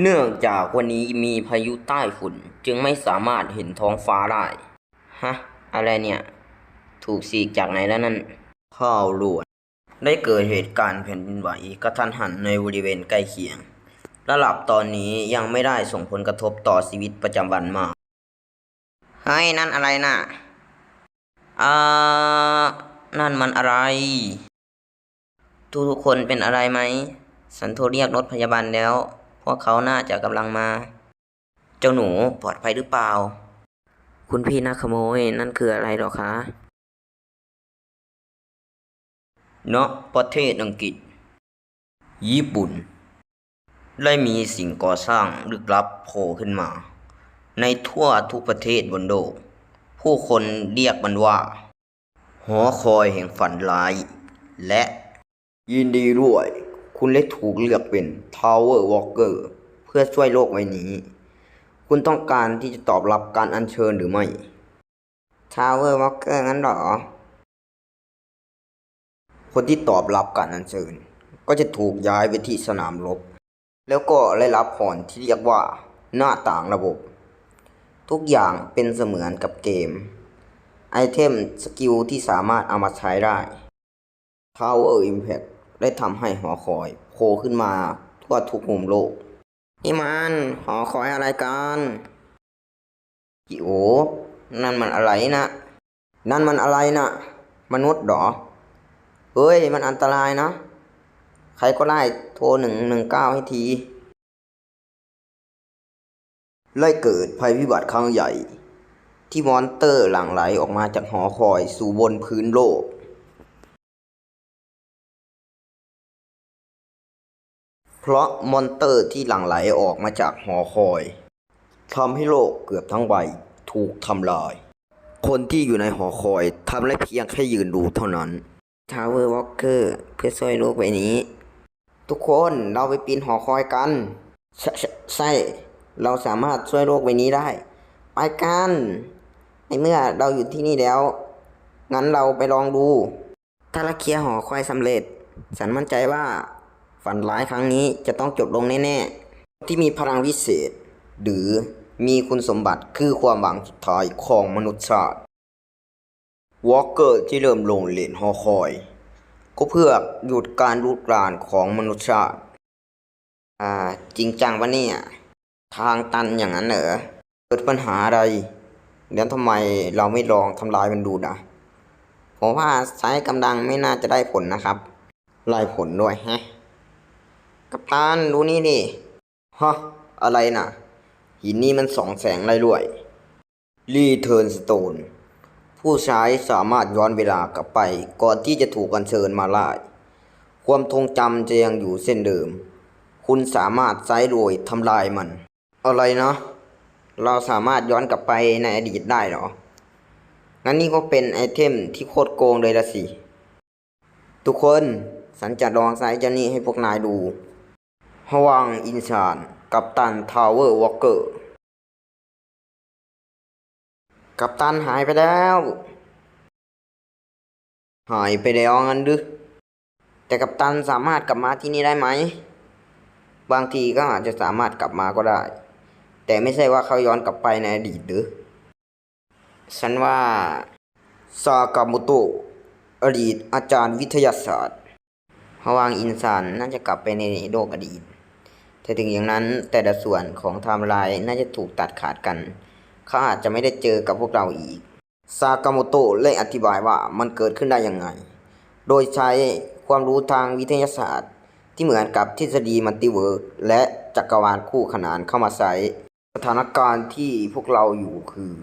เนื่องจากวันนี้มีพายุใต้ฝุ่นจึงไม่สามารถเห็นท้องฟ้าได้ฮะอะไรเนี่ยถูกฉีกจากไหนแล้วนั่นข่าวด่วนได้เกิดเหตุการณ์แผ่นดินไหวกระทันหันในบริเวณใกล้เคียงระดับตอนนี้ยังไม่ได้ส่งผลกระทบต่อชีวิตประจำวันมากเฮ้ยนั่นอะไรน่ะอ่านั่นมันอะไรทุกคนเป็นอะไรไหมฉันโทรเรียกรถพยาบาลแล้วพวกเขาน่าจะกำลังมาเจ้าหนูปลอดภัยหรือเปล่าคุณพี่นักขโมยนั่นคืออะไรหรอคะณประเทศอังกฤษญี่ปุ่นได้มีสิ่งก่อสร้างลึกลับโผล่ขึ้นมาในทั่วทุกประเทศบนโลกผู้คนเรียกมันว่าหอคอยแห่งฝันร้ายและยินดีด้วยคุณได้ถูกเลือกเป็น Tower Walker เพื่อช่วยโลกใบนี้คุณต้องการที่จะตอบรับการอัญเชิญหรือไม่ Tower Walker งั้นหรอคนที่ตอบรับการอัญเชิญก็จะถูกย้ายไปที่สนามรบแล้วก็ได้รับพรที่เรียกว่าหน้าต่างระบบทุกอย่างเป็นเสมือนกับเกมไอเทมสกิลที่สามารถเอามาใช้ได้ Tower Impact ได้ทำให้หอคอยโผล่ขึ้นมาทั่วทุกมุมโลกนี่มันหอคอยอะไรกันจิโอนั่นมันอะไรนะนั่นมันอะไรนะมนุษย์หรอเฮ้ยมันอันตรายนะใครก็ได้โทร119ให้ทีเลยเกิดภัยพิบัติครั้งใหญ่ที่มอนเตอร์หลั่งไหลออกมาจากหอคอยสู่บนพื้นโลกเพราะมอนเตอร์ที่หลั่งไหลออกมาจากหอคอยทำให้โลกเกือบทั้งใบถูกทำลายคนที่อยู่ในหอคอยทำได้เพียงแค่ยืนดูเท่านั้นทาวเวอร์วอล์กเกอร์เพื่อช่วยโลกใบนี้ทุกคนเราไปปีนหอคอยกันใช่เราสามารถช่วยโลกใบนี้ได้ไปกันในเมื่อเราอยู่ที่นี่แล้วงั้นเราไปลองดูถ้าเราเคลียร์หอคอยสำเร็จฉันมั่นใจว่าฝันร้ายครั้งนี้จะต้องจบลงแน่ๆที่มีพลังวิเศษหรือมีคุณสมบัติคือความหวังสุดท้ายของมนุษยชาติวอล์กเกอร์ที่เริ่มลงเหรียญหอคอยก็เพื่อหยุดการรุกรานของมนุษยชาติจริงจังปะเนี่ยทางตันอย่างนั้นเหรอเกิดปัญหาอะไรแล้วทำไมเราไม่ลองทำลายมันดูนะผมว่าใช้กำลังไม่น่าจะได้ผลนะครับไล่ผลด้วยแฮะกัปตันดูนี่ดิฮะอะไรน่ะหินนี่มันส่องแสงไรรวยรีเทิร์นสโตนผู้ใช้สามารถย้อนเวลากลับไปก่อนที่จะถูกอัญเชิญมาล่าความทรงจำจะยังอยู่เส้นเดิมคุณสามารถใช้โดยทำลายมันอะไรนะเราสามารถย้อนกลับไปในอดีตได้เหรองั้นนี่ก็เป็นไอเทมที่โคตรโกงเลยละสิทุกคนฉันจะลองใช้เจ้านี่ให้พวกนายดูฮวังอินชานกัปตันทาวเวอร์วอล์กเกอร์กัปตันหายไปแล้วงั้นหรือแต่กัปตันสามารถกลับมาที่นี่ได้ไหมบางทีก็อาจจะสามารถกลับมาก็ได้แต่ไม่ใช่ว่าเขาย้อนกลับไปในอดีตหรือฉันว่าซากาโมโตะอดีตอาจารย์วิทยาศาสตร์ฮวางอินซานน่าจะกลับไปในโลกอดีตแต่ถึงอย่างนั้นแต่ละส่วนของไทม์ไลน์น่าจะถูกตัดขาดกันเขาอาจจะไม่ได้เจอกับพวกเราอีกซากาโมโตะเลยอธิบายว่ามันเกิดขึ้นได้ยังไงโดยใช้ความรู้ทางวิทยาศาสตร์ที่เหมือนกับทฤษฎีมัลติเวิร์สและจักรวาลคู่ขนานเข้ามาใช้สถานการณ์ที่พวกเราอยู่คือ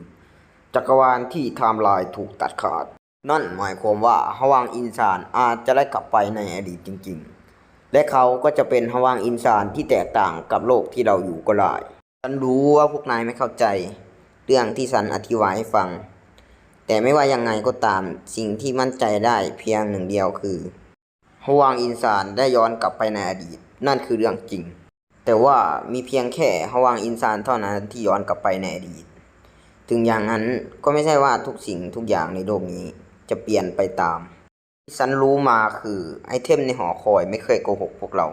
จักรวาลที่ไทม์ไลน์ถูกตัดขาดนั่นหมายความว่าฮวางอินซานอาจจะได้กลับไปในอดีตจริงๆและเขาก็จะเป็นฮวางอินซานที่แตกต่างกับโลกที่เราอยู่ก็ได้ฉันรู้ว่าพวกนายไม่เข้าใจเรื่องที่ฉันอธิบายให้ฟังแต่ไม่ว่ายังไงก็ตามสิ่งที่มั่นใจได้เพียงหนึ่งเดียวคือฮวางอินซานได้ย้อนกลับไปในอดีตนั่นคือเรื่องจริงแต่ว่ามีเพียงแค่ฮวางอินซานเท่านั้นที่ย้อนกลับไปในอดีตถึงอย่างนั้นก็ไม่ใช่ว่าทุกสิ่งทุกอย่างในโลกนี้จะเปลี่ยนไปตามที่ฉันรู้มาคือไอเทมในหอคอยไม่เคยโกหกพวกเรา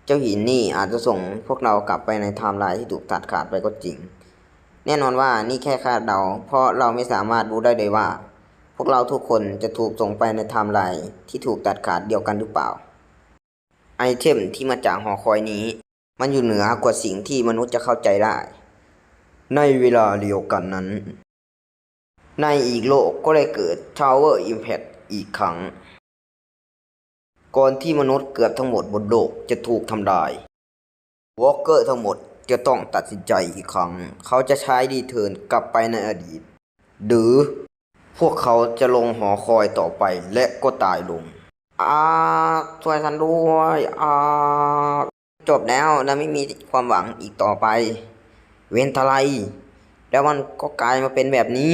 เจ้าหินนี่อาจจะส่งพวกเรากลับไปในไทม์ไลน์ที่ถูกตัดขาดไปก็จริง แน่นอนว่านี่แค่คาดเดาเพราะเราไม่สามารถรู้ได้เลยว่า พวกเราทุกคนจะถูกส่งไปในไทม์ไลน์ที่ถูกตัดขาดเดียวกันหรือเปล่า ไอเทมที่มาจากหอคอยนี้มันอยู่เหนือกว่าสิ่งที่มนุษย์จะเข้าใจได้ ในเวลาเดียวกันนั้น ในอีกโลกก็ได้เกิด Tower Impact อีกครั้ง ก่อนที่มนุษย์เกือบทั้งหมดบนโลกจะถูกทำลายวอล์กเกอร์ทั้งหมดจะต้องตัดสินใจอีกครั้ง เขาจะใช้ดีเทิร์นกลับไปในอดีต หรือพวกเขาจะลงหอคอยต่อไปและก็ตายลงช่วยฉันด้วยจบแล้วและไม่มีความหวังอีกต่อไป เว้นทลายแล้วมันก็กลายมาเป็นแบบนี้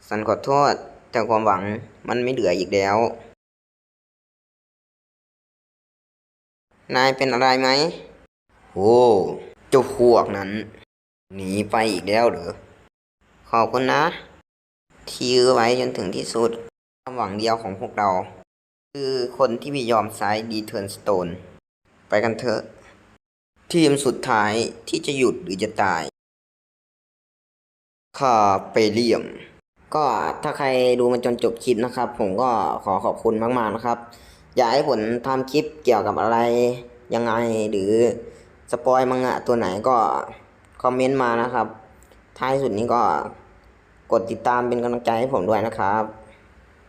ฉันขอโทษแต่ความหวังมันไม่เหลืออีกแล้ว นายเป็นอะไรไหมโอ้เจ้าพวกนั้นหนีไปอีกแล้วเหรอขอบคุณนะที่ยื้อไว้จนถึงที่สุดความหวังเดียวของพวกเราคือคนที่ไม่ยอมใช้ดีเทิร์นสโตนไปกันเถอะทีมสุดท้ายที่จะหยุดหรือจะตายคาเปเลียมก็ถ้าใครดูมันจนจบคลิปนะครับ ผมก็ขอขอบคุณมากๆนะครับ อยากให้ผมทำคลิปเกี่ยวกับอะไรยังไงหรือสปอยมังงะตัวไหนก็คอมเมนต์มานะครับท้ายสุดนี้ก็กดติดตามเป็นกำลังใจให้ผมด้วยนะครับ